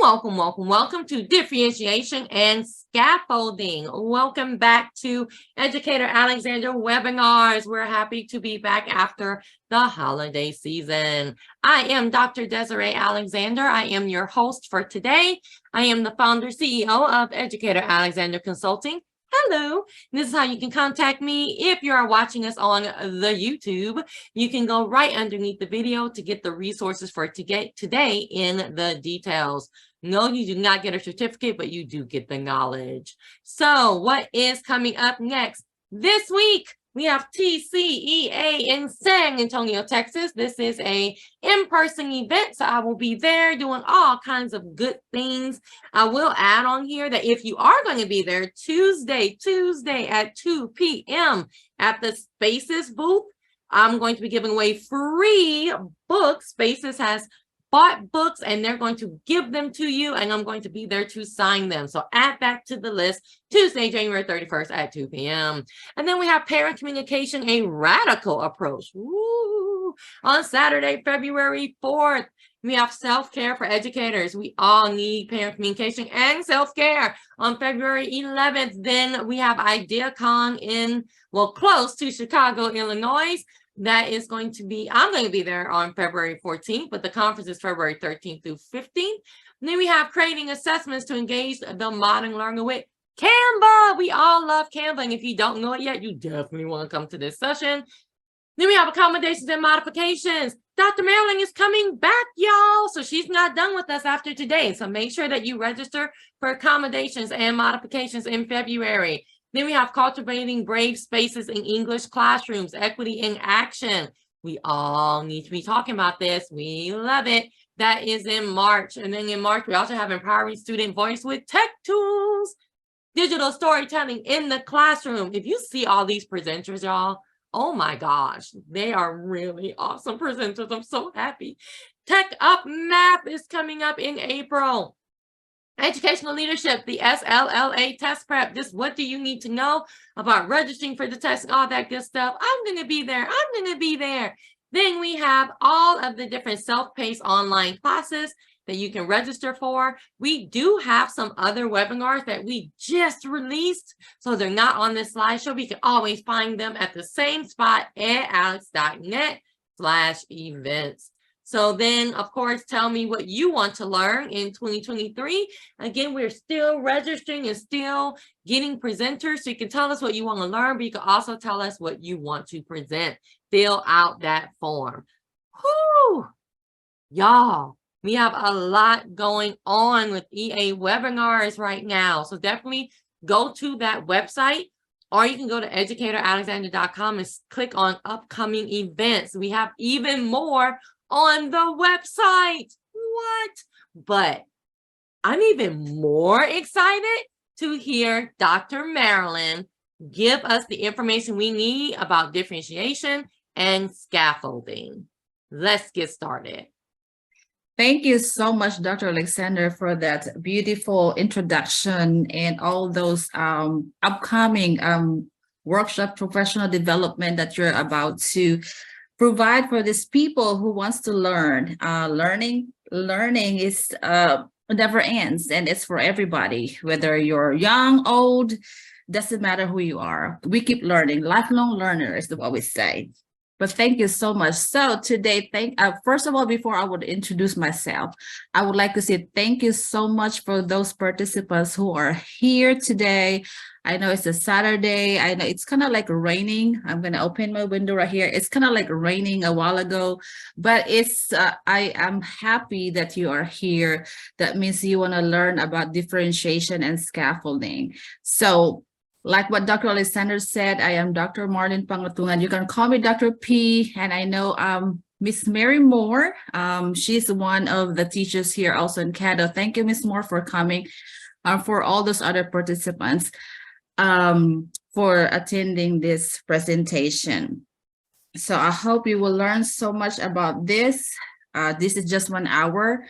Welcome to Differentiation and Scaffolding. Welcome back to Educator Alexander webinars. We're happy to be back after the holiday season. I am Dr. Desiree Alexander. I am your host for today. I am the founder CEO of Educator Alexander Consulting. Hello, this is how you can contact me. If you are watching us on the YouTube, you can go right underneath the video to get the resources for today in the details. No, you do not get a certificate, but you do get the knowledge. So what is coming up next? This week, we have TCEA in San Antonio, Texas. This is an in-person event, so I will be there doing all kinds of good things. I will add on here that if you are going to be there Tuesday at 2 p.m. at the Spaces booth, I'm going to be giving away free books. Spaces has bought books and they're going to give them to you, and I'm going to be there to sign them. So add that to the list, Tuesday, January 31st at 2 p.m. And then we have Parent Communication, a Radical Approach. Woo! On Saturday, February 4th, we have self-care for educators. We all need parent communication and self-care. On February 11th, then we have IdeaCon in, close to Chicago, Illinois. That is going to be, I'm going to be there on February 14th, but the conference is February 13th through 15th. And then we have creating assessments to engage the modern learner with Canva. We all love Canva, and if you don't know it yet, you definitely want to come to this session. Then we have accommodations and modifications. Dr. Marlyn is coming back, y'all. So she's not done with us after today. So make sure that you register for accommodations and modifications in February. Then we have cultivating brave spaces in English classrooms, equity in action. We all need to be talking about this. We love it. That is in March. And then in March, we also have empowering student voice with tech tools, digital storytelling in the classroom. If you see all these presenters, y'all, oh my gosh, they are really awesome presenters. I'm so happy. Tech Up Math is coming up in April. Educational leadership, the SLLA test prep. Just what do you need to know about registering for the test, all that good stuff. I'm going to be there. Then we have all of the different self-paced online classes that you can register for. We do have some other webinars that we just released, so they're not on this slideshow. We can always find them at the same spot at alex.net/events. So then, of course, tell me what you want to learn in 2023. Again, we're still registering and still getting presenters. So you can tell us what you want to learn, but you can also tell us what you want to present. Fill out that form. Whoo! Y'all, we have a lot going on with EA webinars right now. So definitely go to that website, or you can go to educatoralexander.com and click on upcoming events. We have even more on the website. What? But I'm even more excited to hear Dr. Marlyn give us the information we need about differentiation and scaffolding. Let's get started. Thank you so much, Dr. Alexander, for that beautiful introduction and all those upcoming workshop professional development that you're about to provide for these people who wants to learn. Learning is never ends, and it's for everybody, whether you're young, old, doesn't matter who you are. We keep learning. Lifelong learner is what we say. But thank you so much. So today, first of all, before I would introduce myself, I would like to say thank you so much for those participants who are here today. I know it's a Saturday. I know it's kind of like raining. I'm going to open my window right here. It's kind of like raining a while ago, but I am happy that you are here. That means you want to learn about differentiation and scaffolding. So like what Dr. Alexander said, I am Dr. Marlyn Pangatungan. You can call me Dr. P. And I know Miss Mary Moore. She's one of the teachers here also in Canada. Thank you, Miss Moore, for coming. For all those other participants, for attending this presentation. So I hope you will learn so much about this. This is just 1 hour,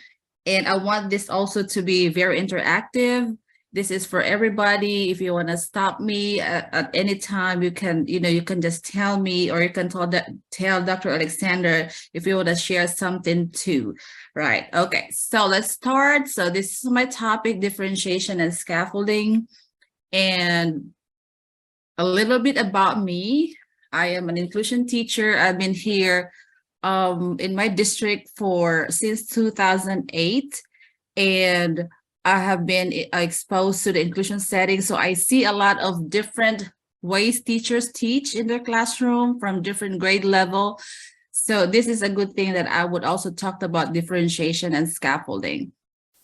and I want this also to be very interactive. This is for everybody. If you want to stop me at any time, you can, you can just tell me, or you can tell Dr. Alexander if you want to share something too. Right. Okay. So let's start. So this is my topic, differentiation and scaffolding. And a little bit about me. I am an inclusion teacher. I've been here in my district since 2008. And I have been exposed to the inclusion setting. So I see a lot of different ways teachers teach in their classroom from different grade level. So this is a good thing that I would also talk about differentiation and scaffolding.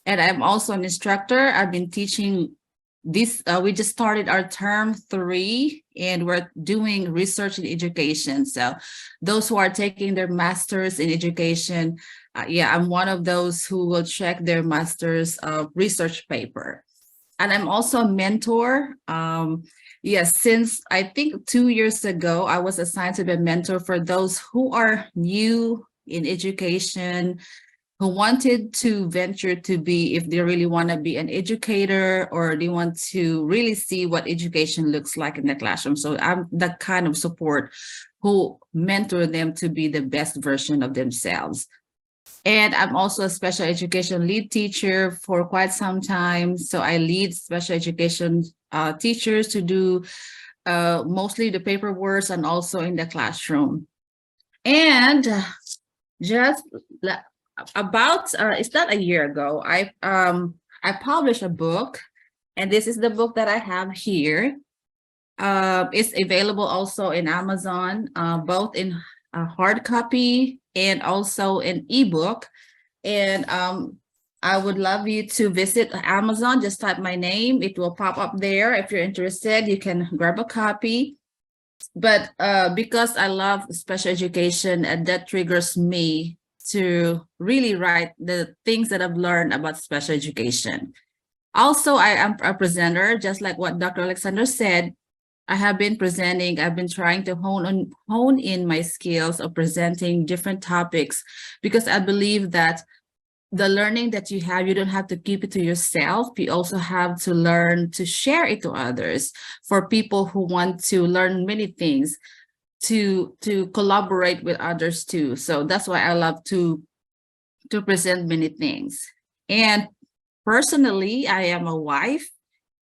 And I'm also an instructor. I've been teaching this. We just started our term 3, and we're doing research in education. So those who are taking their masters in education, yeah, I'm one of those who will check their master's research paper. And I'm also a mentor. Yes, since I think 2 years ago, I was assigned to be a mentor for those who are new in education, who wanted to venture to be, if they really want to be an educator, or they want to really see what education looks like in the classroom. So I'm that kind of support who mentor them to be the best version of themselves. And I'm also a special education lead teacher for quite some time. So I lead special education teachers to do mostly the paperwork and also in the classroom. And just about it's not a year ago, I published a book, and this is the book that I have here. It's available also in Amazon, both in hard copy and also an ebook. And I would love you to visit Amazon. Just type my name, it will pop up there. If you're interested, you can grab a copy. But because I love special education, and that triggers me to really write the things that I've learned about special education. Also, I am a presenter, just like what Dr. Alexander said. I have been presenting. I've been trying to hone in my skills of presenting different topics, because I believe that the learning that you have, you don't have to keep it to yourself. You also have to learn to share it to others, for people who want to learn many things, to collaborate with others too. So that's why I love to present many things. And personally, I am a wife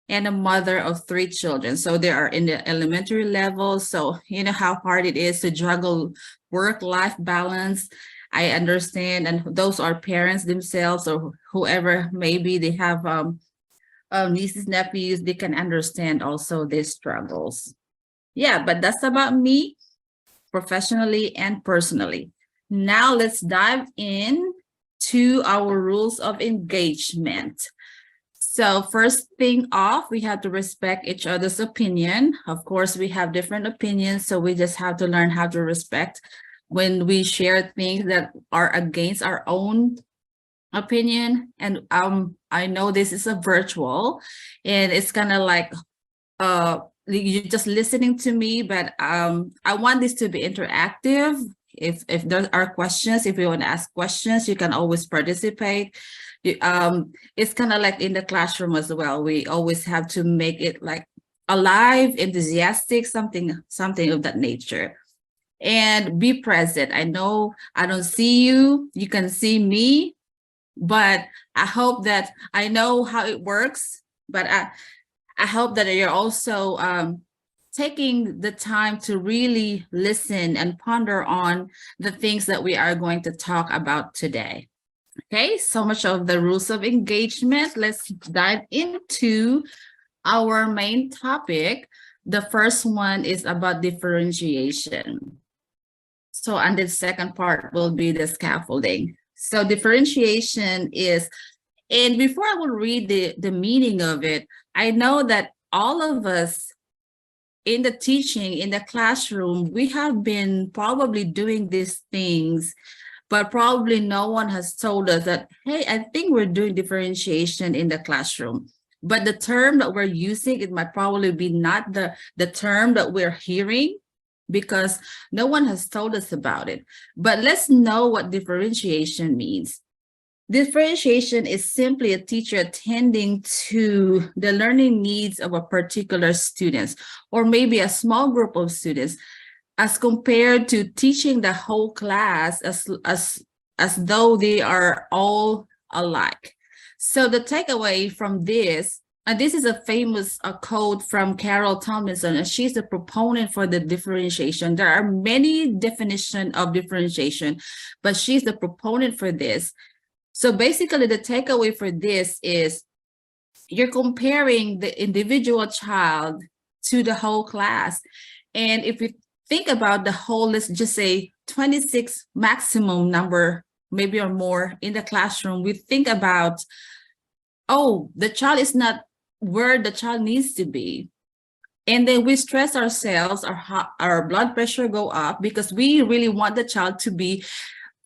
and a mother of 3 children. So they are in the elementary level. So you know how hard it is to juggle work-life balance. I understand, and those are parents themselves, or whoever, maybe they have nieces, nephews, they can understand also these struggles. Yeah, but that's about me, professionally and personally. Now let's dive in to our rules of engagement. So first thing off, we have to respect each other's opinion. Of course, we have different opinions, so we just have to learn how to respect when we share things that are against our own opinion. And I know this is a virtual, and it's kind of like you're just listening to me, but I want this to be interactive. If there are questions, if you want to ask questions, you can always participate. It's kind of like in the classroom as well. We always have to make it like alive, enthusiastic, something of that nature. And be present. I know I don't see you, you can see me, but I hope that I know how it works, but I hope that you're also taking the time to really listen and ponder on the things that we are going to talk about today. Okay, so much of the rules of engagement. Let's dive into our main topic. The first one is about differentiation. So, and the second part will be the scaffolding. So differentiation is, and before I will read the meaning of it, I know that all of us in the teaching, in the classroom, we have been probably doing these things, but probably no one has told us that, hey, I think we're doing differentiation in the classroom. But the term that we're using, it might probably be not the term that we're hearing, because no one has told us about it. But let's know what differentiation means. Differentiation is simply a teacher attending to the learning needs of a particular student or maybe a small group of students, as compared to teaching the whole class as though they are all alike. So the takeaway from this, and this is a famous quote from Carol Tomlinson, and she's a proponent for the differentiation. There are many definitions of differentiation, but she's the proponent for this. So basically, the takeaway for this is you're comparing the individual child to the whole class. And if we think about the whole, let's just say 26 maximum number, maybe or more in the classroom, we think about, oh, the child is not where the child needs to be. And then we stress ourselves, our blood pressure go up because we really want the child to be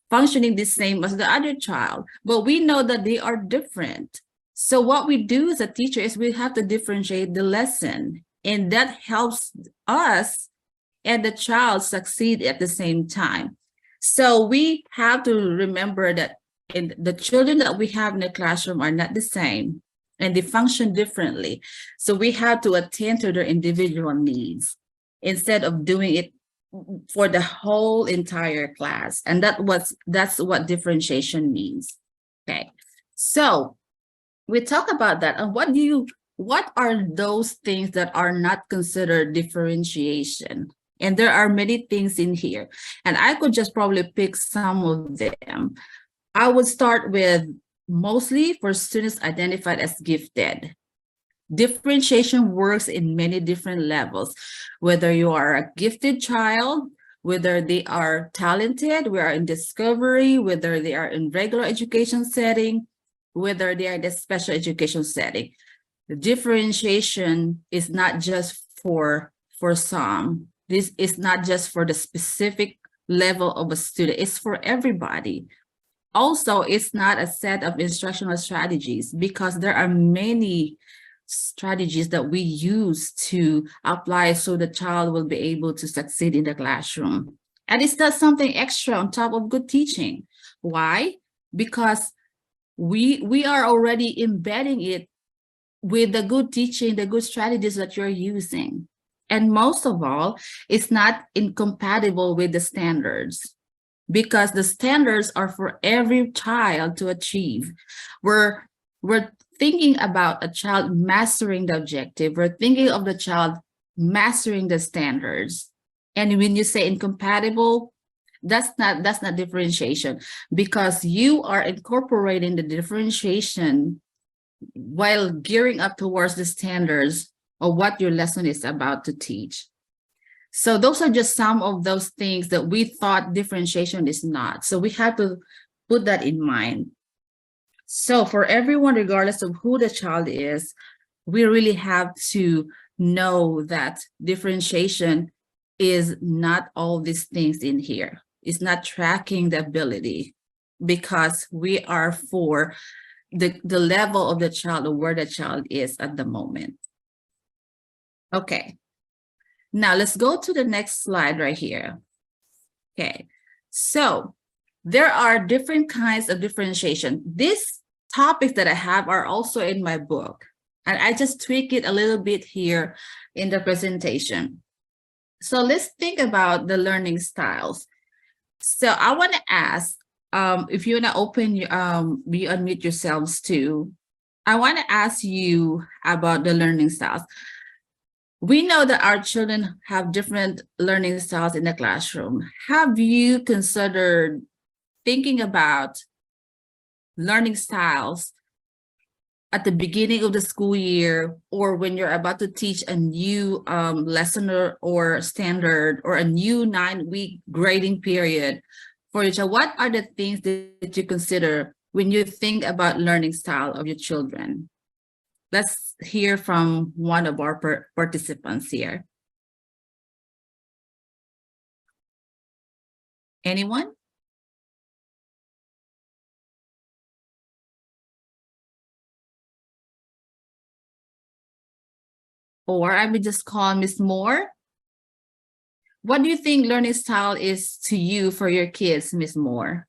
functioning the same as the other child, but we know that they are different. So what we do as a teacher is we have to differentiate the lesson, and that helps us and the child succeed at the same time. So we have to remember that the children that we have in the classroom are not the same, and they function differently. So we have to attend to their individual needs instead of doing it for the whole entire class. And that's what differentiation means. Okay, so we talk about that. And what are those things that are not considered differentiation? And there are many things in here, and I could just probably pick some of them. I would start with mostly for students identified as gifted. Differentiation works in many different levels, whether you are a gifted child, whether they are talented, we are in discovery, whether they are in regular education setting, whether they are in the special education setting. The differentiation is not just for some. This is not just for the specific level of a student, it's for everybody. Also, it's not a set of instructional strategies because there are many strategies that we use to apply so the child will be able to succeed in the classroom. And it's not something extra on top of good teaching. Why? Because we are already embedding it with the good teaching, the good strategies that you're using. And most of all, it's not incompatible with the standards, because the standards are for every child to achieve. We're thinking about a child mastering the objective. We're thinking of the child mastering the standards. And when you say incompatible, that's not differentiation, because you are incorporating the differentiation while gearing up towards the standards of what your lesson is about to teach. So those are just some of those things that we thought differentiation is not. So we have to put that in mind. So for everyone, regardless of who the child is, we really have to know that differentiation is not all these things in here. It's not tracking the ability, because we are for the level of the child or where the child is at the moment. Okay. Now let's go to the next slide right here. Okay, so there are different kinds of differentiation. These topics that I have are also in my book, and I just tweak it a little bit here in the presentation. So let's think about the learning styles. So I want to ask, if you want to open, you unmute yourselves too. I want to ask you about the learning styles. We know that our children have different learning styles in the classroom. Have you considered thinking about learning styles at the beginning of the school year, or when you're about to teach a new lesson or standard, or a new 9-week grading period for your child? What are the things that you consider when you think about learning style of your children? Let's hear from one of our participants here. Anyone? Or I would just call Miss Moore. What do you think learning style is to you for your kids, Miss Moore?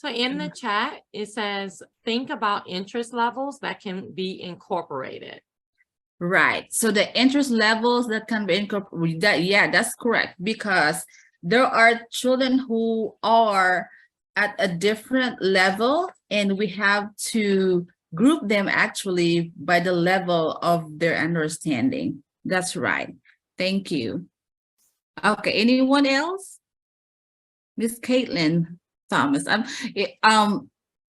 So in the chat, it says, think about interest levels that can be incorporated. Right. So the interest levels that can be incorporated, yeah, that's correct, because there are children who are at a different level, and we have to group them actually by the level of their understanding. That's right. Thank you. Okay, anyone else? Miss Caitlin Thomas.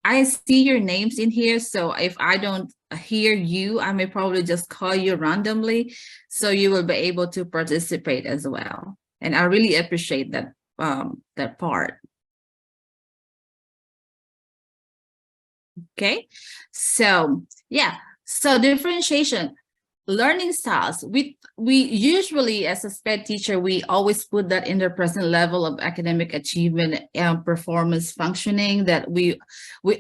I see your names in here, so if I don't hear you, I may probably just call you randomly, so you will be able to participate as well. And I really appreciate that that part. Okay, so yeah, so differentiation. Learning styles, we usually, as a SPED teacher, we always put that in the present level of academic achievement and performance functioning, that we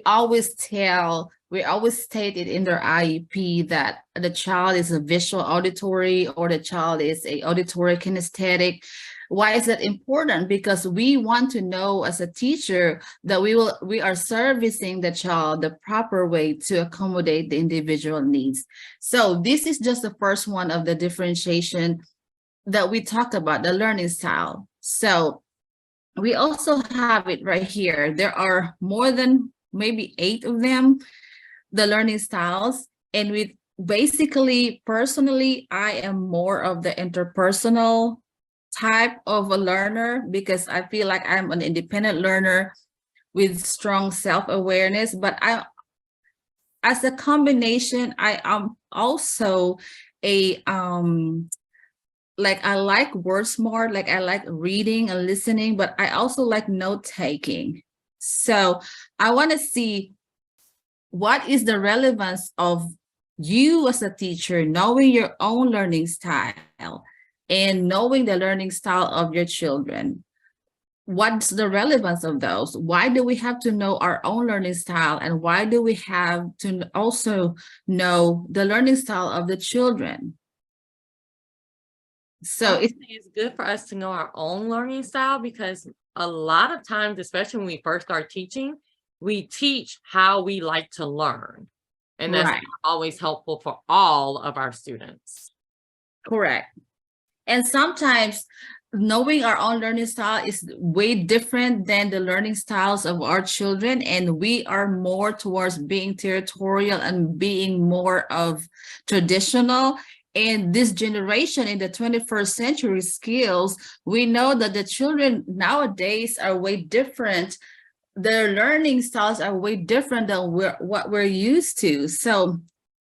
always state it in their IEP that the child is a visual auditory, or the child is a auditory kinesthetic. Why is that important? Because we want to know as a teacher that we are servicing the child the proper way to accommodate the individual needs. So this is just the first one of the differentiation that we talked about, the learning style. So we also have it right here. There are more than maybe 8 of them, the learning styles. And we basically, personally, I am more of the interpersonal type of a learner, because I feel like I'm an independent learner with strong self-awareness. But as a combination, I am also a like, I like word smart, like I like reading and listening, but I also like note-taking. So I want to see what is the relevance of you as a teacher knowing your own learning style and knowing the learning style of your children. What's the relevance of those? Why do we have to know our own learning style? And why do we have to also know the learning style of the children? So it's good for us to know our own learning style, because a lot of times, especially when we first start teaching, we teach how we like to learn. And that's right. always helpful for all of our students. Correct. And sometimes knowing our own learning style is way different than the learning styles of our children. And we are more towards being territorial and being more of traditional. And this generation in the 21st century skills, we know that the children nowadays are way different. Their learning styles are way different than what we're used to. So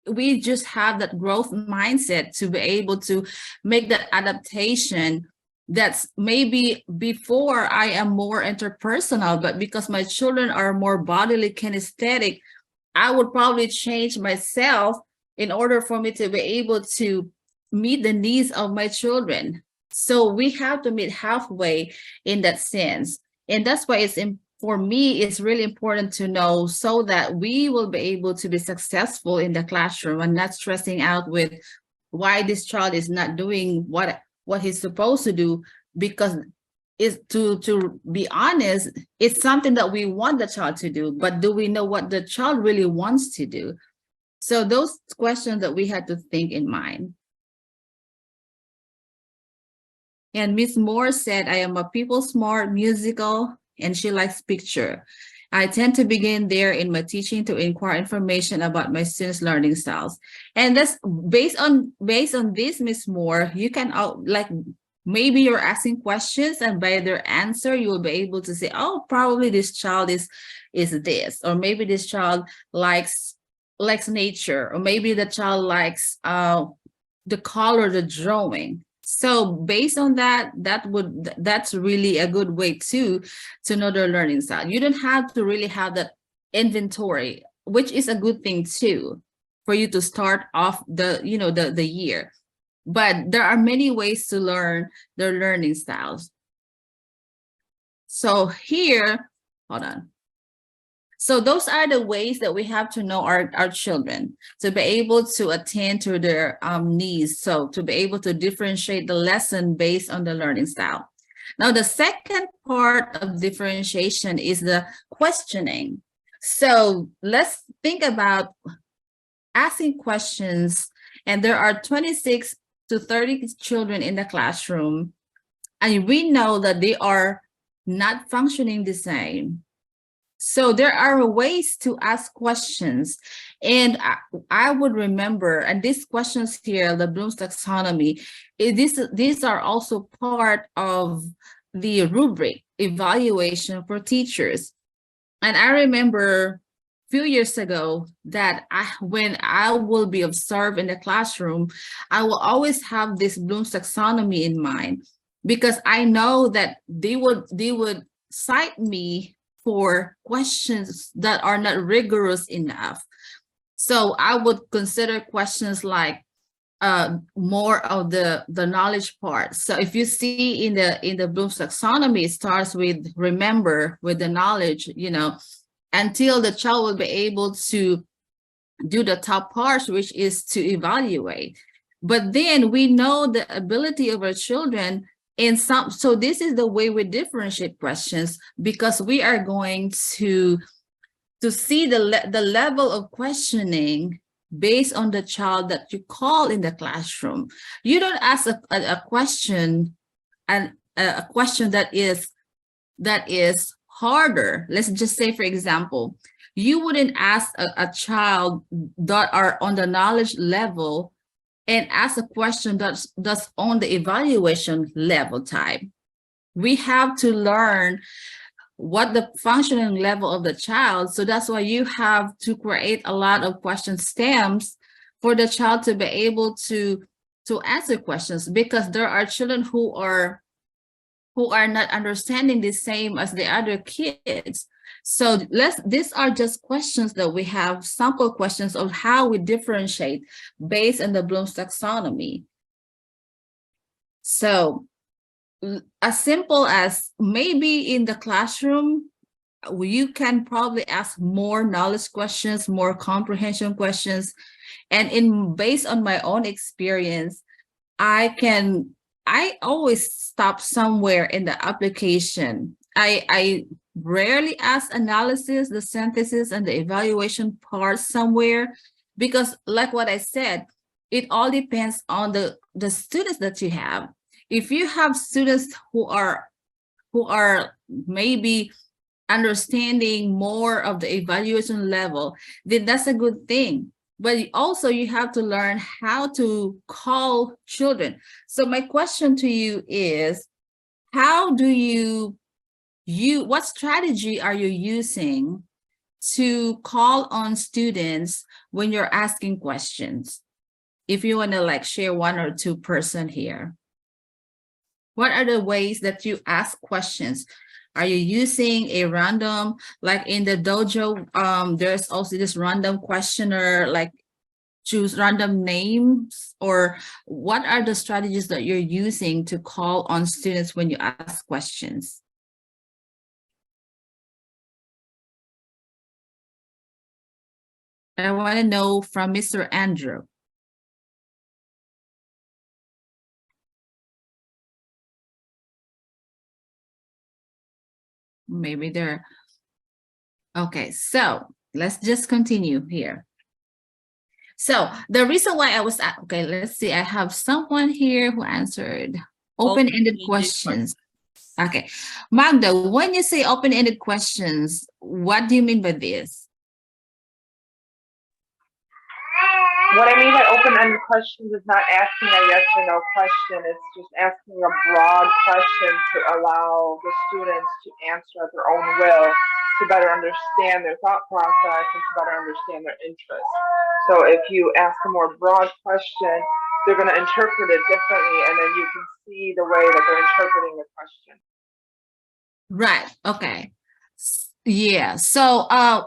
we just have that growth mindset to be able to make that adaptation. That's maybe before I am more interpersonal, but because my children are more bodily kinesthetic, I would probably change myself in order for me to be able to meet the needs of my children. So we have to meet halfway in that sense. And that's why for me, it's really important to know, so that we will be able to be successful in the classroom and not stressing out with why this child is not doing what he's supposed to do, because it's to be honest, it's something that we want the child to do, but do we know what the child really wants to do? So those questions that we had to think in mind. And Miss Moore said, I am a people smart, musical, and she likes picture. I tend to begin there in my teaching to inquire information about my students' learning styles. And that's based on this, Miss Moore, you can like, maybe you're asking questions, and by their answer, you will be able to say, oh, probably this child is this, or maybe this child likes nature, or maybe the child likes the color, the drawing. So based on that, that's really a good way to know their learning style. You don't have to really have that inventory, which is a good thing too, for you to start off the year. But there are many ways to learn their learning styles. So here, hold on. So those are the ways that we have to know our children, to be able to attend to their needs. So to be able to differentiate the lesson based on the learning style. Now, the second part of differentiation is the questioning. So let's think about asking questions, and there are 26 to 30 children in the classroom, and we know that they are not functioning the same. So there are ways to ask questions. And I would remember, and these questions here, the Bloom's taxonomy, these are also part of the rubric evaluation for teachers. And I remember a few years ago that when I will be observed in the classroom, I will always have this Bloom's taxonomy in mind, because I know that they would cite me for questions that are not rigorous enough. So I would consider questions like more of the knowledge part. So if you see in the Bloom's taxonomy, it starts with remember, with the knowledge, until the child will be able to do the top parts, which is to evaluate. But then we know the ability of our children in some, so this is the way we differentiate questions, because we are going to see the level of questioning based on the child that you call in the classroom. You don't ask a question, and a question that is harder. Let's just say, for example, you wouldn't ask a child that are on the knowledge level and ask a question that's on the evaluation level type. We have to learn what the functioning level of the child. So that's why you have to create a lot of question stems for the child to be able to answer questions, because there are children who are not understanding the same as the other kids. So these are just questions that we have, sample questions of how we differentiate based on the Bloom's taxonomy. So as simple as maybe in the classroom, you can probably ask more knowledge questions, more comprehension questions. And based on my own experience, I always stop somewhere in the application. I rarely ask analysis, the synthesis, and the evaluation part somewhere, because like what I said, it all depends on the students that you have. If you have students who are maybe understanding more of the evaluation level, then that's a good thing. But also you have to learn how to call children. So my question to you is, how do what strategy are you using to call on students when you're asking questions? If you want to like share one or two person here. What are the ways that you ask questions? Are you using a random, like in the dojo, there's also this random questionnaire, like choose random names, or what are the strategies that you're using to call on students when you ask questions? I want to know from Mr. Andrew. Maybe there. Okay, so let's just continue here. So the reason why I was okay, let's see. I have someone here who answered open-ended questions. Okay, Magda, when you say open-ended questions, what do you mean by this? What I mean by open-ended questions is not asking a yes or no question. It's just asking a broad question to allow the students to answer at their own will, to better understand their thought process and to better understand their interests. So if you ask a more broad question, they're going to interpret it differently, and then you can see the way that they're interpreting the question. Right. Okay. Yeah. So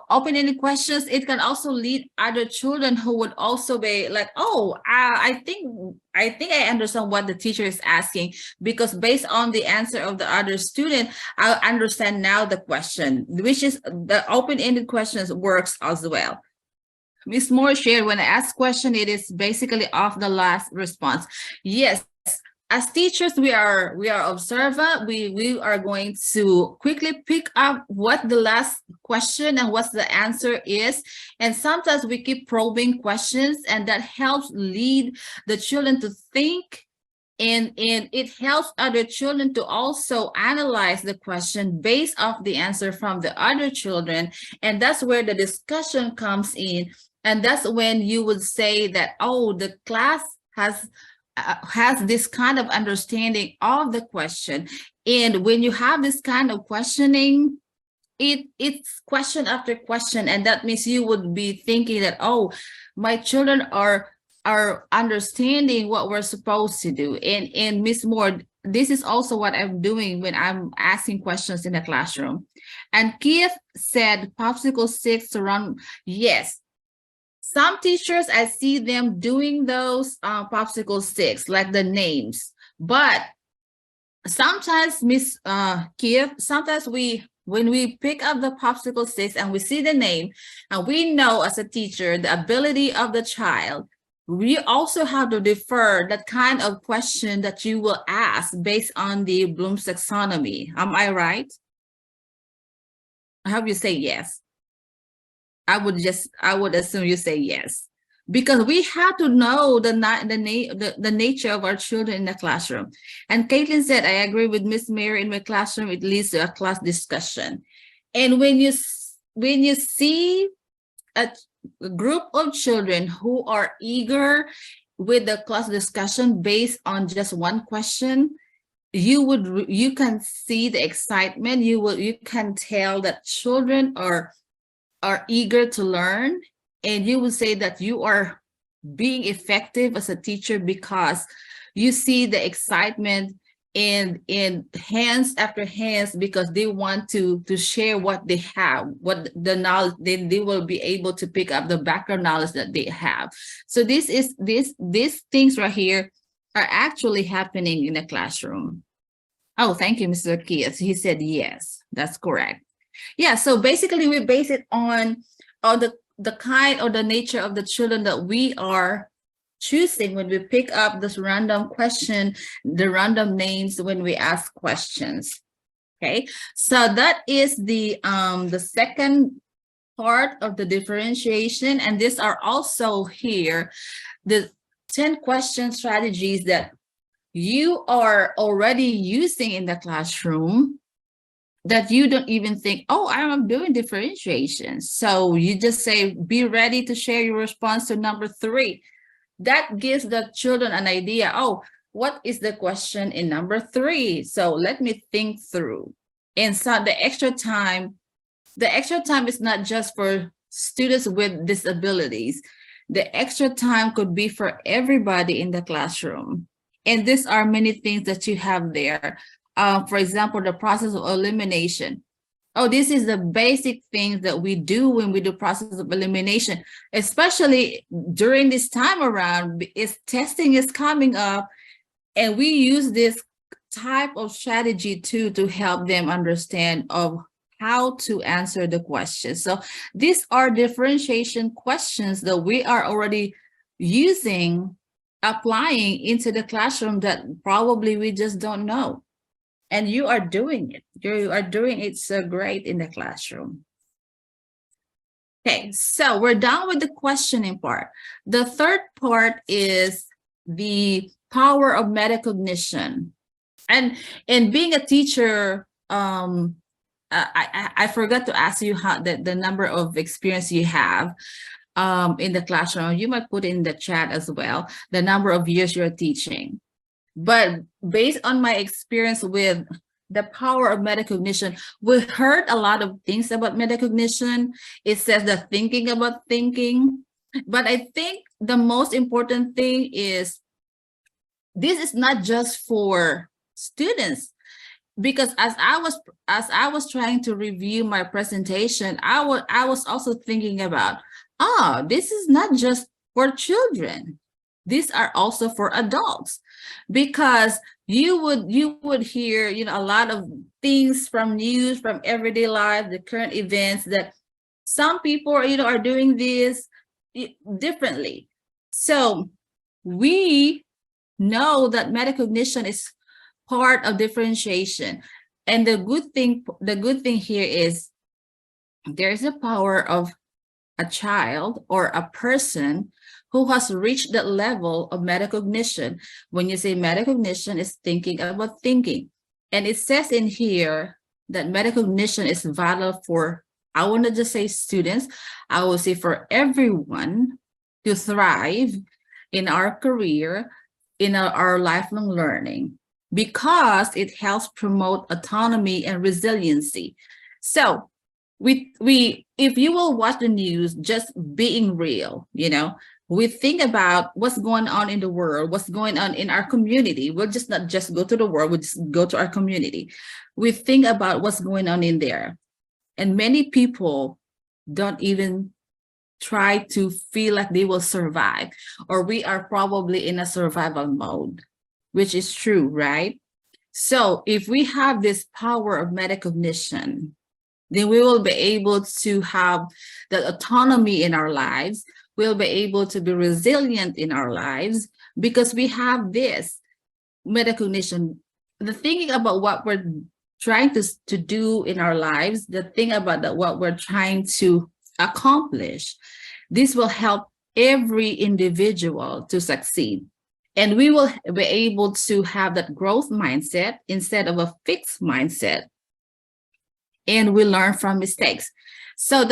open-ended questions, it can also lead other children who would also be like, oh, I think I understand what the teacher is asking, because based on the answer of the other student, I understand now the question, which is the open-ended questions works as well. Ms. Moore shared, when I ask question, it is basically off the last response. Yes, as teachers, we are observant. We are going to quickly pick up what the last question and what the answer is. And sometimes we keep probing questions, and that helps lead the children to think, and it helps other children to also analyze the question based off the answer from the other children. And that's where the discussion comes in. And that's when you would say that, oh, the class has this kind of understanding of the question. And when you have this kind of questioning, it's question after question, and that means you would be thinking that, oh, my children are understanding what we're supposed to do. And Miss Moore, this is also what I'm doing when I'm asking questions in the classroom. And Keith said popsicle sticks to run. Yes, some teachers, I see them doing those popsicle sticks, like the names. But sometimes, Miss Keith, sometimes when we pick up the popsicle sticks and we see the name, and we know as a teacher the ability of the child, we also have to defer that kind of question that you will ask based on the Bloom's taxonomy. Am I right? I hope you say yes. I would assume you say yes, because we have to know the nature of our children in the classroom. And Caitlin said, I agree with Miss Mary, in my classroom, it leads to a class discussion. And when you see a group of children who are eager with the class discussion based on just one question, you can see the excitement. You can tell that children are eager to learn, and you will say that you are being effective as a teacher because you see the excitement in hands after hands, because they want to share what they have, what the knowledge, they will be able to pick up the background knowledge that they have. So these things right here are actually happening in the classroom. Oh, thank you, Mr. Keith. He said yes, that's correct. Yeah, so basically we base it on the kind or the nature of the children that we are choosing when we pick up this random question, the random names when we ask questions. Okay, so that is the second part of the differentiation, and these are also here the 10 question strategies that you are already using in the classroom, that you don't even think, oh, I'm doing differentiation. So you just say, be ready to share your response to number 3. That gives the children an idea, oh, what is the question in number 3? So let me think through. And so the extra time is not just for students with disabilities. The extra time could be for everybody in the classroom. And these are many things that you have there. For example, the process of elimination. Oh, this is the basic things that we do when we do process of elimination, especially during this time around, testing is coming up, and we use this type of strategy too to help them understand of how to answer the questions. So these are differentiation questions that we are already using, applying into the classroom that probably we just don't know. And you are doing it. You are doing it so great in the classroom. Okay, so we're done with the questioning part. The third part is the power of metacognition. And in being a teacher, I forgot to ask you how the number of experience you have in the classroom. You might put in the chat as well, the number of years you're teaching. But based on my experience with the power of metacognition, we heard a lot of things about metacognition. It says that thinking about thinking. But I think the most important thing is this is not just for students, because as I was trying to review my presentation, I was also thinking about, this is not just for children. These are also for adults, because you would hear, a lot of things from news, from everyday life, the current events, that some people, are doing this differently. So we know that metacognition is part of differentiation. And the good thing here is there is a power of a child or a person who has reached that level of metacognition. When you say metacognition is thinking about thinking, and it says in here that metacognition is valid for, I want to just say students, I will say for everyone to thrive in our career, in our lifelong learning, because it helps promote autonomy and resiliency. So we if you will watch the news, just being real, we think about what's going on in the world, what's going on in our community. We'll just not just go to the world, we'll just go to our community. We think about what's going on in there. And many people don't even try to feel like they will survive, or we are probably in a survival mode, which is true, right? So if we have this power of metacognition, then we will be able to have the autonomy in our lives. We'll be able to be resilient in our lives because we have this metacognition. The thinking about what we're trying to do in our lives, the thing about that what we're trying to accomplish, this will help every individual to succeed. And we will be able to have that growth mindset instead of a fixed mindset. And we learn from mistakes. So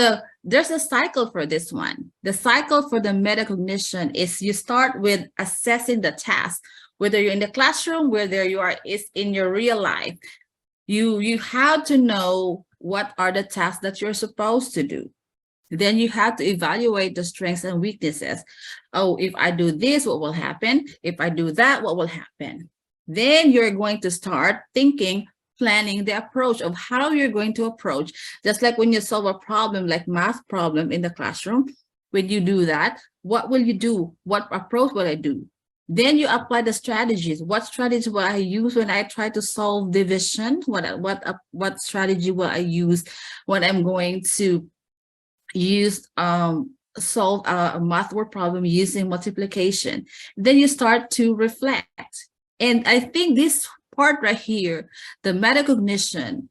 there's a cycle for this one. The cycle for the metacognition is you start with assessing the task, whether you're in the classroom, whether you are is in your real life. You have to know what are the tasks that you're supposed to do. Then you have to evaluate the strengths and weaknesses. Oh, if I do this, what will happen? If I do that, what will happen? Then you're going to start thinking, planning the approach of how you're going to approach. Just like when you solve a problem, like math problem in the classroom, when you do that, what will you do? What approach will I do? Then you apply the strategies. What strategy will I use when I try to solve division? What strategy will I use when I'm going to use solve a math word problem using multiplication? Then you start to reflect. And I think this part right here, the metacognition,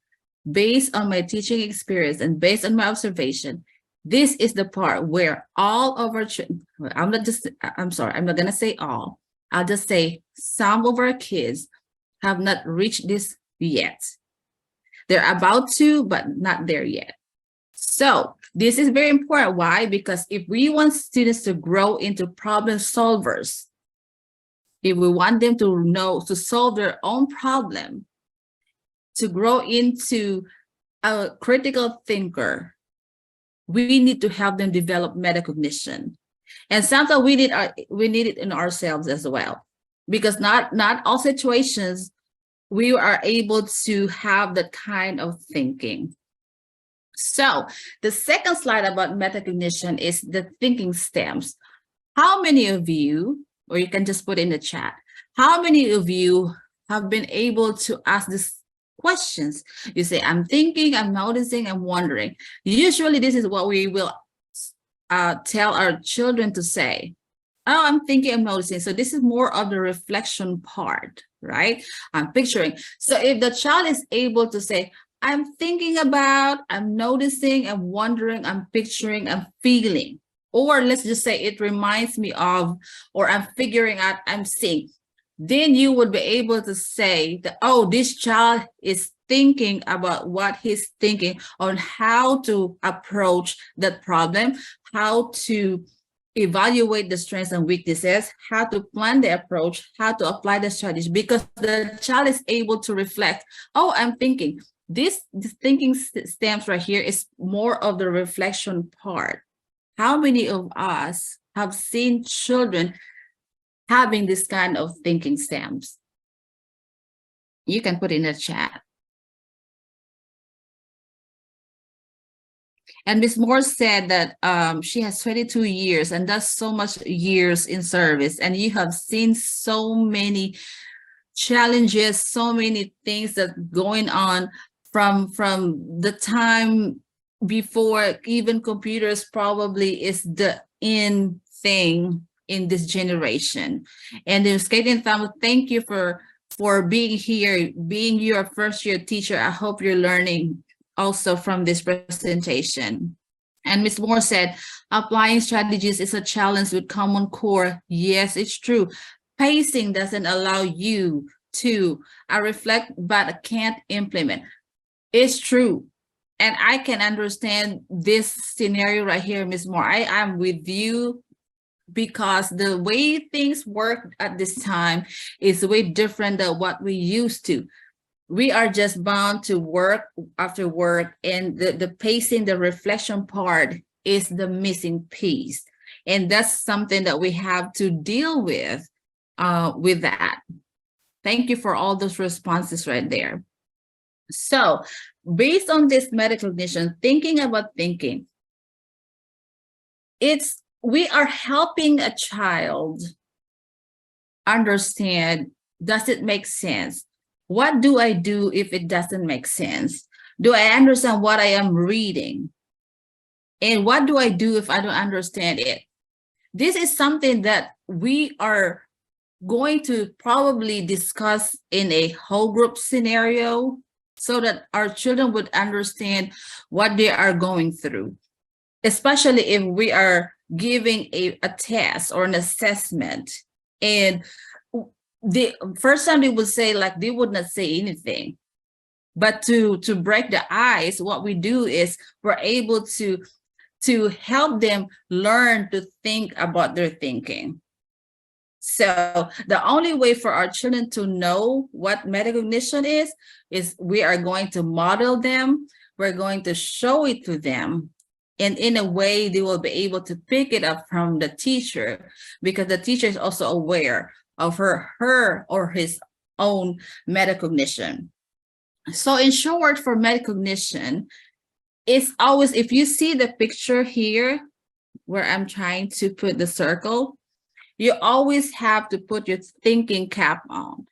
based on my teaching experience and based on my observation, this is the part where all of our, I'm not going to say all, I'll just say some of our kids have not reached this yet. They're about to, but not there yet. So this is very important. Why? Because if we want students to grow into problem solvers, if we want them to know, to solve their own problem, to grow into a critical thinker, we need to help them develop metacognition. And sometimes we need it in ourselves as well, because not all situations we are able to have that kind of thinking. So the second slide about metacognition is the thinking stems. How many of you, or you can just put in the chat, how many of you have been able to ask these questions? You say, I'm thinking, I'm noticing, I'm wondering. Usually this is what we will tell our children to say. Oh, I'm thinking, I'm noticing. So this is more of the reflection part, right? I'm picturing. So if the child is able to say, I'm thinking about, I'm noticing, I'm wondering, I'm picturing, I'm feeling. Or let's just say it reminds me of, or I'm figuring out, I'm seeing. Then you would be able to say that, oh, this child is thinking about what he's thinking on how to approach that problem, how to evaluate the strengths and weaknesses, how to plan the approach, how to apply the strategy, because the child is able to reflect, oh, I'm thinking. This thinking stems right here is more of the reflection part. How many of us have seen children having this kind of thinking stems? You can put in the chat. And Ms. Moore said that she has 22 years and does so much years in service, and you have seen so many challenges, so many things that going on from the time before even computers probably is the in thing in this generation. And then Skating Thumb, thank you for being here, being your first year teacher. I hope you're learning also from this presentation. And Ms. Moore said, applying strategies is a challenge with Common Core. Yes, it's true. Pacing doesn't allow you to, I reflect, but I can't implement. It's true. And I can understand this scenario right here, Ms. Moore. I'm with you, because the way things work at this time is way different than what we used to. We are just bound to work after work, and the pacing, the reflection part is the missing piece. And that's something that we have to deal with that. Thank you for all those responses right there. So based on this metacognition, thinking about thinking, we are helping a child understand, does it make sense? What do I do if it doesn't make sense? Do I understand what I am reading? And what do I do if I don't understand it? This is something that we are going to probably discuss in a whole group scenario so that our children would understand what they are going through, especially if we are giving a test or an assessment. And the first time they would say, like, they would not say anything. But to break the ice, what we do is we're able to help them learn to think about their thinking. So the only way for our children to know what metacognition is we are going to model them. We're going to show it to them. And in a way, they will be able to pick it up from the teacher, because the teacher is also aware of her or his own metacognition. So in short, for metacognition, it's always, if you see the picture here where I'm trying to put the circle, you always have to put your thinking cap on.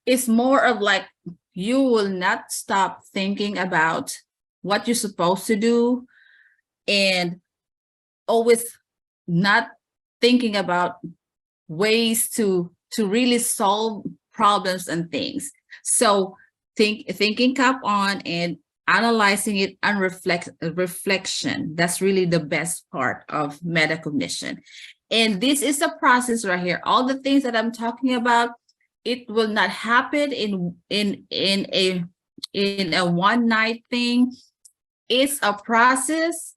It's more of like, you will not stop thinking about what you're supposed to do, and always not thinking about ways to really solve problems and things. So thinking cap on and analyzing it and reflection. That's really the best part of metacognition. And this is a process right here. All the things that I'm talking about, it will not happen in a one night thing. It's a process.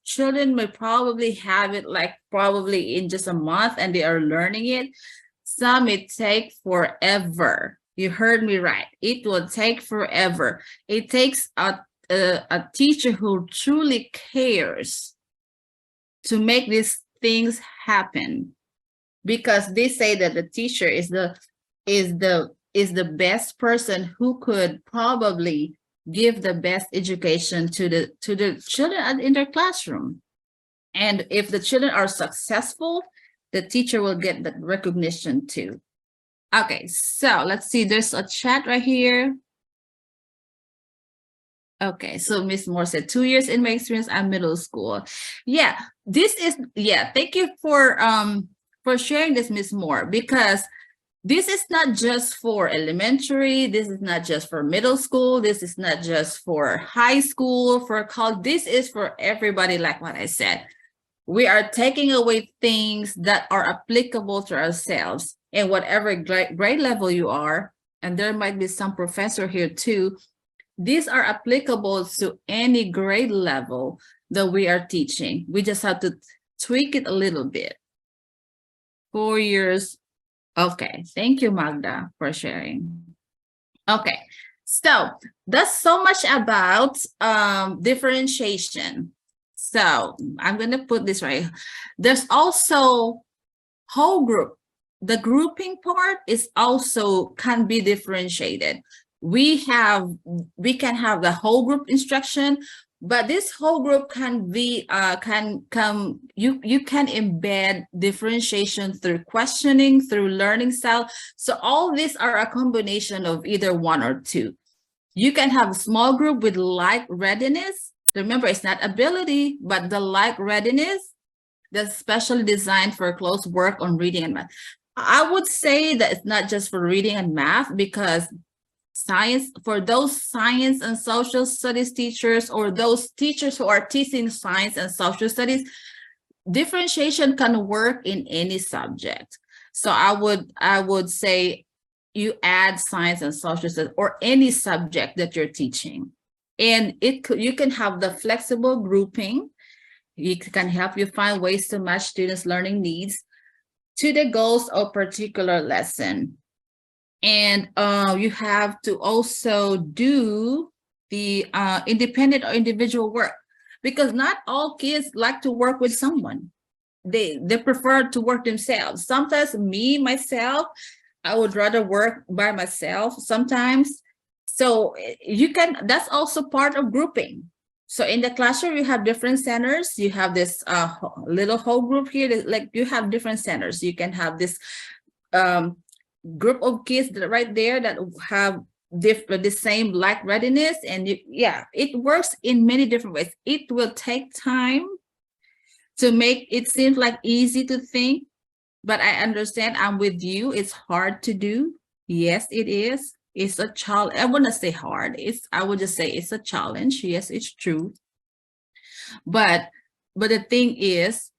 Children may probably have it like probably in just a month and they are learning it. Some it take forever. You heard me right. It will take forever. It takes a teacher who truly cares to make these things happen, because they say that the teacher is the best person who could probably give the best education to the children in their classroom. And if the children are successful, the teacher will get that recognition too. Okay, so let's see, there's a chat right here. Okay, so Miss Moore said 2 years in my experience, I'm middle school. Yeah, thank you for sharing this, Miss Moore, because this is not just for elementary, this is not just for middle school, this is not just for high school, for college, this is for everybody, like what I said. We are taking away things that are applicable to ourselves, and whatever grade level you are, and there might be some professor here too, these are applicable to any grade level that we are teaching. We just have to tweak it a little bit. 4 years. Okay, thank you, Magda, for sharing. Okay, so that's so much about differentiation. So I'm going to put this right. There's also whole group. The grouping part is also can be differentiated. We can have the whole group instruction, but this whole group can be you can embed differentiation through questioning, through learning style. So all these are a combination of either one or two. You can have a small group with like readiness. Remember, it's not ability, but the like readiness. that's specially designed for close work on reading and math. I would say that it's not just for reading and math, because science, for those science and social studies teachers, or those teachers who are teaching science and social studies, differentiation can work in any subject. So I would say you add science and social studies or any subject that you're teaching, and you can have the flexible grouping. It can help you find ways to match students' learning needs to the goals of particular lesson. And you have to also do the independent or individual work, because not all kids like to work with someone. They prefer to work themselves. Sometimes myself, I would rather work by myself sometimes. So that's also part of grouping. So in the classroom, you have different centers. You have this little whole group here, like you have different centers. You can have this group of kids right there that have the same like readiness, and it works in many different ways. It will take time to make it seem like easy to think, but I understand, I'm with you, it's hard to do. Yes, it is. It's a challenge. I wouldn't say hard. I would just say it's a challenge. Yes, it's true. But the thing is,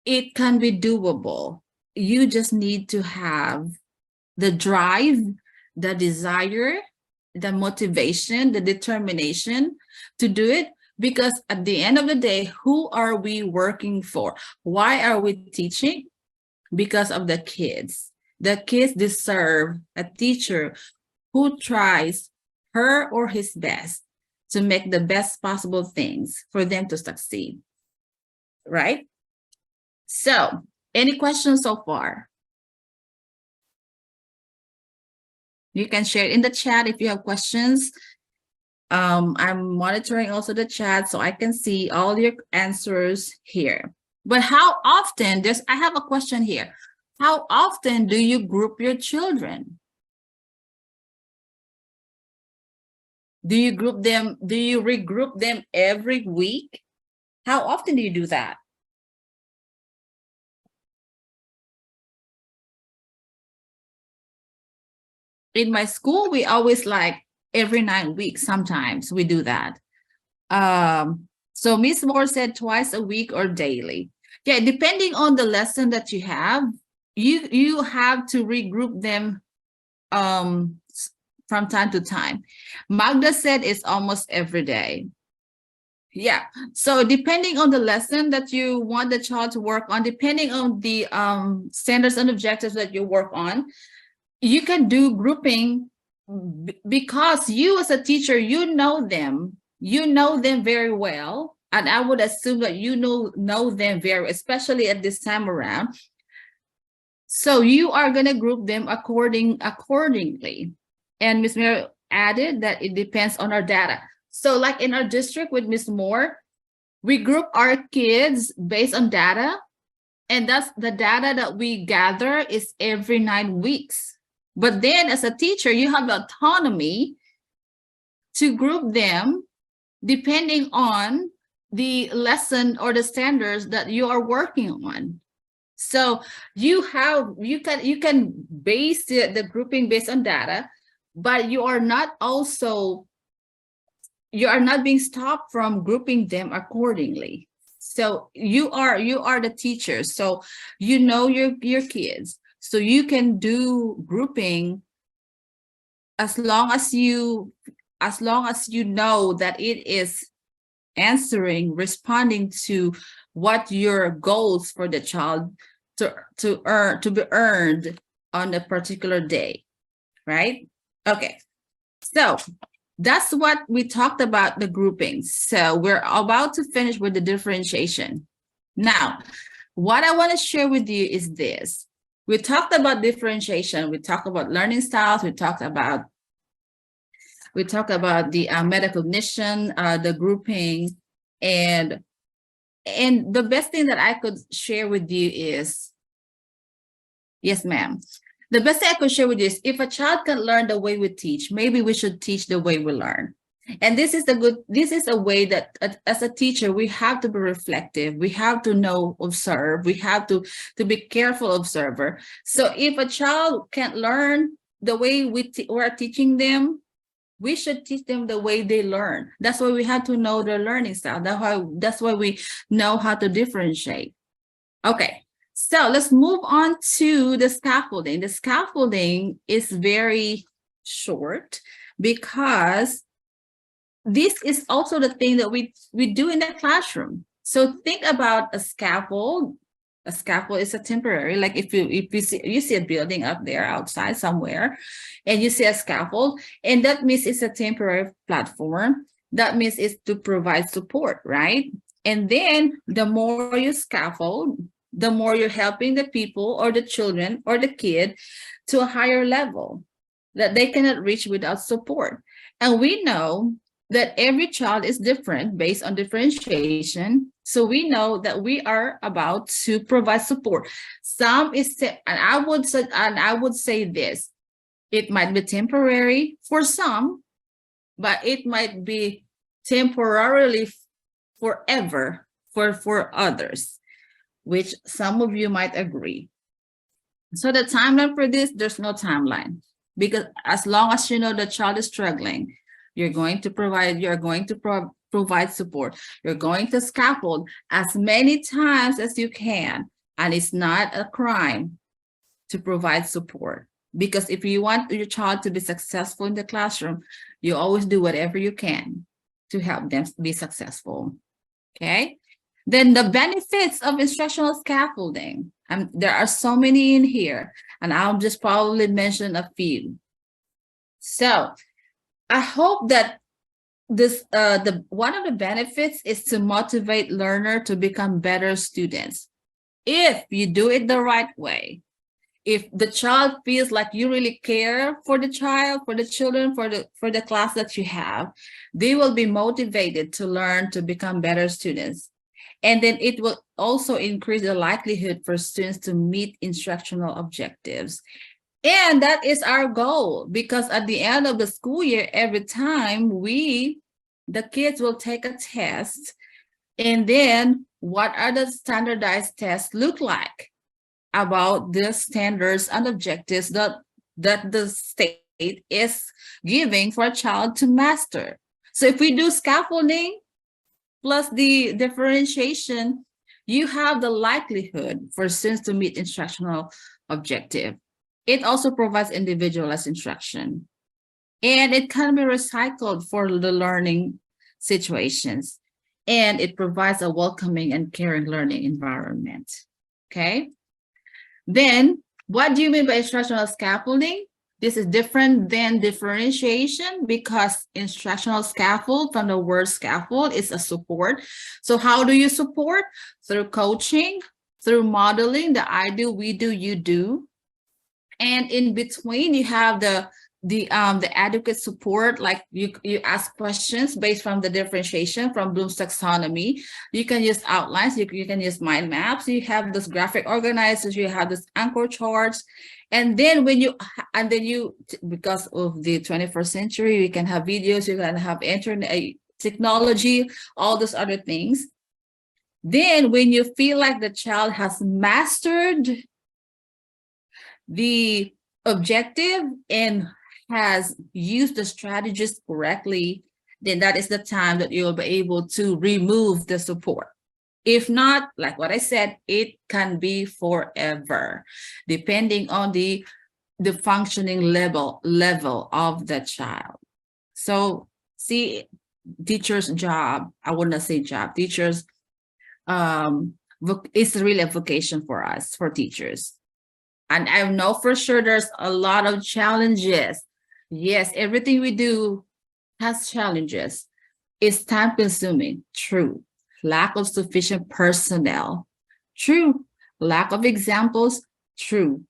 it can be doable. You just need to have the drive, the desire, the motivation, the determination to do it. Because at the end of the day, who are we working for? Why are we teaching? Because of the kids. The kids deserve a teacher who tries her or his best to make the best possible things for them to succeed, right? So, any questions so far? You can share it in the chat if you have questions. I'm monitoring also the chat so I can see all your answers here. But how often, I have a question here. How often do you group your children? Do you group them? Do you regroup them every week? How often do you do that? In my school, we always like every 9 weeks. Sometimes we do that. So Miss Moore said twice a week or daily. Yeah, depending on the lesson that you have, you have to regroup them from time to time. Magda said it's almost every day. Yeah, so depending on the lesson that you want the child to work on, depending on the standards and objectives that you work on, you can do grouping, because you as a teacher, you know them very well. And I would assume that you know them very, especially at this time around. So you are going to group them accordingly. And Ms. Mary added that it depends on our data. So like in our district with Ms. Moore, we group our kids based on data. And that's the data that we gather is every 9 weeks. But then as a teacher, you have the autonomy to group them depending on the lesson or the standards that you are working on. So you can base the grouping based on data, but you are not being stopped from grouping them accordingly. So you are the teacher, so you know your kids, so you can do grouping as long as you know that it is responding to what your goals for the child to be earned on a particular day, right? Okay, so that's what we talked about, the groupings. So we're about to finish with the differentiation. Now, what I want to share with you is this. We talked about differentiation. We talked about learning styles. We talked about the metacognition, the grouping, and the best thing that I could share with you is, yes, ma'am. The best thing I could share with you is, if a child can learn the way we teach, maybe we should teach the way we learn. And this is a way that as a teacher, we have to be reflective. We have to know, observe. We have to be careful observer. So if a child can't learn the way we're teaching them, we should teach them the way they learn. That's why we have to know their learning style. That's why we know how to differentiate. Okay, so let's move on to the scaffolding. The scaffolding is very short because this is also the thing that we do in the classroom. So think about a scaffold. A scaffold is a temporary, like if you see a building up there outside somewhere, and you see a scaffold, and that means it's a temporary platform. That means it's to provide support, right? And then the more you scaffold, the more you're helping the people or the children or the kid to a higher level that they cannot reach without support. And we know that every child is different based on differentiation. So we know that we are about to provide support. Some is, and I would say this, it might be temporary for some, but it might be temporarily forever for others, which some of you might agree. So the timeline for this, there's no timeline, because as long as you know the child is struggling, you're going to provide support. You're going to scaffold as many times as you can. And it's not a crime to provide support, because if you want your child to be successful in the classroom, you always do whatever you can to help them be successful. Okay. Then the benefits of instructional scaffolding. There are so many in here, and I'll just probably mention a few. So I hope that this one of the benefits is to motivate learner to become better students. If you do it the right way, if the child feels like you really care for the child, for the children, for the class that you have, they will be motivated to learn to become better students. And then it will also increase the likelihood for students to meet instructional objectives. And that is our goal, because at the end of the school year, every time the kids will take a test, and then what are the standardized tests look like about the standards and objectives that the state is giving for a child to master. So if we do scaffolding plus the differentiation, you have the likelihood for students to meet instructional objective. It also provides individualized instruction, and it can be recycled for the learning situations, and it provides a welcoming and caring learning environment. Okay. Then what do you mean by instructional scaffolding? This is different than differentiation, because instructional scaffold, from the word scaffold, is a support. So how do you support? Through coaching, through modeling, the I do, we do, you do. And in between, you have the adequate support, like you ask questions based from the differentiation from Bloom's taxonomy. You can use outlines, you can use mind maps, you have those graphic organizers, you have this anchor charts. And then because of the 21st century, you can have videos, you can have internet technology, all those other things. Then when you feel like the child has mastered the objective and has used the strategies correctly, then that is the time that you'll be able to remove the support. If not, like what I said, it can be forever, depending on the functioning level of the child. So see, teacher's job, I would not say job, teachers, it's really a vocation for us, for teachers. And I know for sure there's a lot of challenges. Yes, everything we do has challenges. It's time consuming, true. Lack of sufficient personnel, true. Lack of examples, true.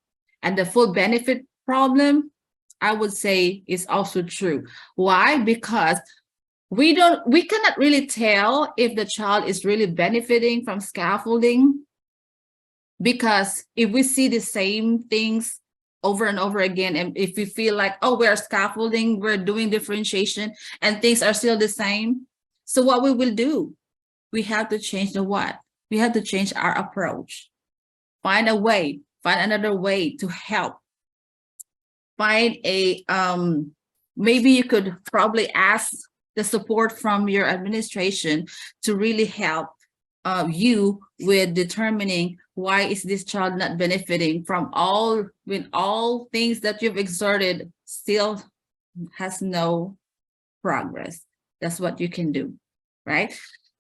And the full benefit problem, I would say, is also true. Why? Because we cannot really tell if the child is really benefiting from scaffolding, because if we see the same things over and over again, and if we feel like, oh, we're scaffolding, we're doing differentiation, and things are still the same, so what we will do, we have to change the what? We have to change our approach. Find a way, find another way to help. Find a, maybe you could probably ask the support from your administration to really help you with determining why is this child not benefiting from all, when all things that you've exerted still has no progress. That's what you can do, right?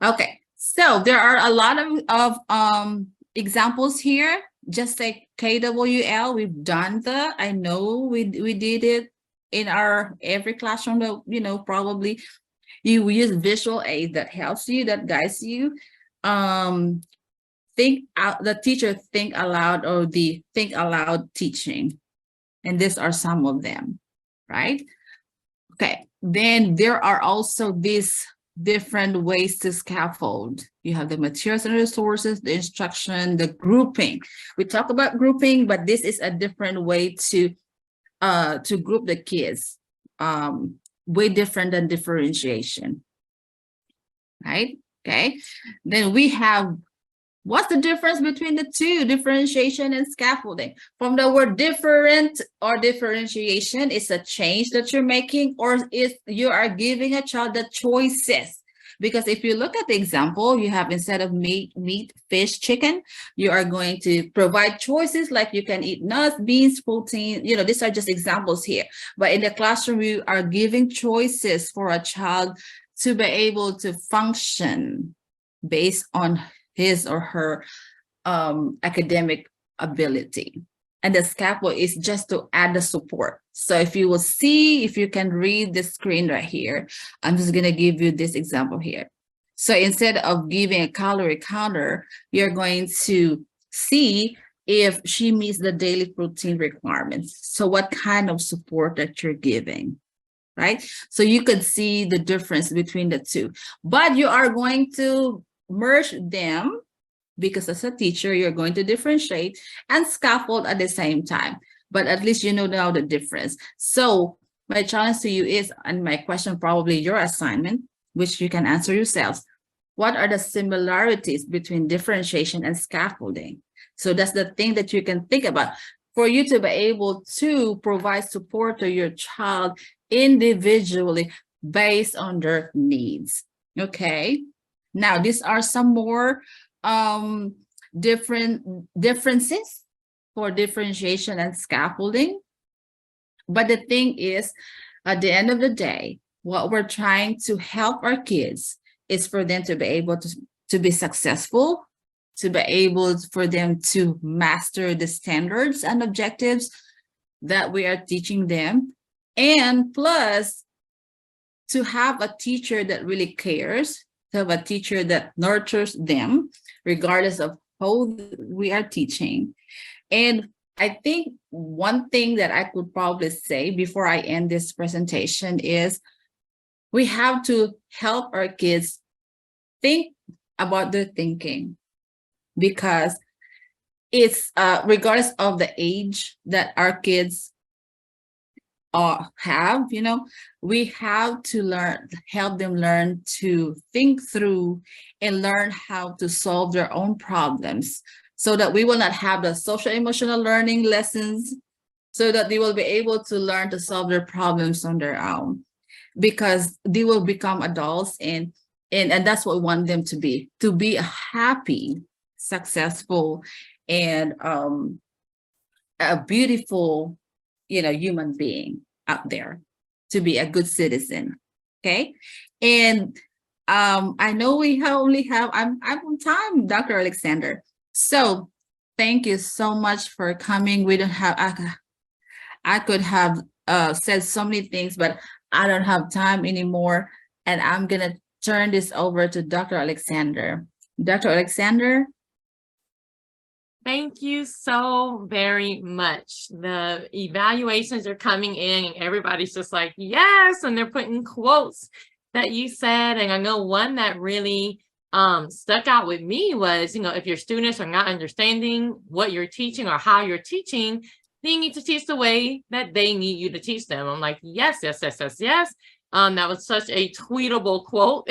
Okay, so there are a lot of examples here. Just like KWL, we've done that. I know we did it in our every classroom that, you know, probably you use visual aid that helps you, that guides you. Think out, the teacher think aloud, or the think aloud teaching. And these are some of them, right? Okay, then there are also these different ways to scaffold. You have the materials and resources, the instruction, the grouping. We talk about grouping, but this is a different way to group the kids, way different than differentiation, right? Okay, then we have, what's the difference between the two, differentiation and scaffolding? From the word different or differentiation, it's a change that you're making, or is you are giving a child the choices. Because if you look at the example, you have, instead of meat, fish, chicken, you are going to provide choices like you can eat nuts, beans, protein. You know, these are just examples here. But in the classroom, you are giving choices for a child to be able to function based on his or her academic ability. And the scaffold is just to add the support. So if you will see, if you can read the screen right here, I'm just going to give you this example here. So instead of giving a calorie counter, you're going to see if she meets the daily protein requirements. So what kind of support that you're giving, right? So you could see the difference between the two, but you are going to merge them, because as a teacher, you're going to differentiate and scaffold at the same time, but at least you know now the difference. So my challenge to you is, and my question, probably your assignment, which you can answer yourselves, what are the similarities between differentiation and scaffolding? So that's the thing that you can think about for you to be able to provide support to your child individually based on their needs. Okay, now these are some more differences for differentiation and scaffolding. But the thing is, at the end of the day, what we're trying to help our kids is for them to be able to be successful, to be able for them to master the standards and objectives that we are teaching them, and plus to have a teacher that really cares, to have a teacher that nurtures them regardless of how we are teaching. And I think one thing that I could probably say before I end this presentation is we have to help our kids think about their thinking, because it's regardless of the age that our kids have, you know, we have to help them learn to think through and learn how to solve their own problems, so that we will not have the social emotional learning lessons, so that they will be able to learn to solve their problems on their own, because they will become adults, and that's what we want them to be a happy, successful, and a beautiful, you know, human being out there, to be a good citizen. Okay, and I know we only have, I'm on time, Dr. Alexander. So thank you so much for coming. We don't have, I could have said so many things, but I don't have time anymore, and I'm gonna turn this over to Dr. Alexander. Dr. Alexander. Thank you so very much. The evaluations are coming in and everybody's just like, yes, and they're putting quotes that you said. And I know one that really stuck out with me was, you know, if your students are not understanding what you're teaching or how you're teaching, you need to teach the way that they need you to teach them. I'm like, yes, yes, yes, yes, yes. That was such a tweetable quote.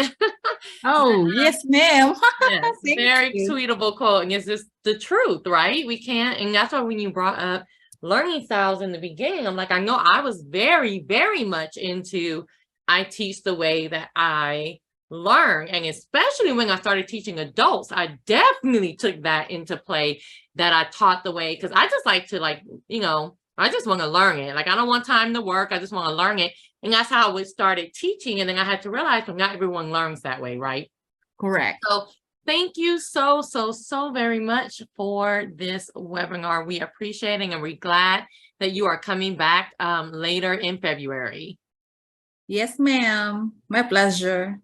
Oh, yes, ma'am. Yes, Thank very you. tweetable quote. And it's just the truth, right? We can't, and that's why when you brought up learning styles in the beginning, I'm like, I know I was very, very much into I teach the way that I learn. And especially when I started teaching adults, I definitely took that into play, that I taught the way, because I just like to, like, I just want to learn it. Like, I don't want time to work. I just want to learn it. And that's how I started teaching. And then I had to realize, well, not everyone learns that way, right? Correct. So thank you so very much for this webinar. We appreciate it, and we're glad that you are coming back later in February. Yes, ma'am. My pleasure.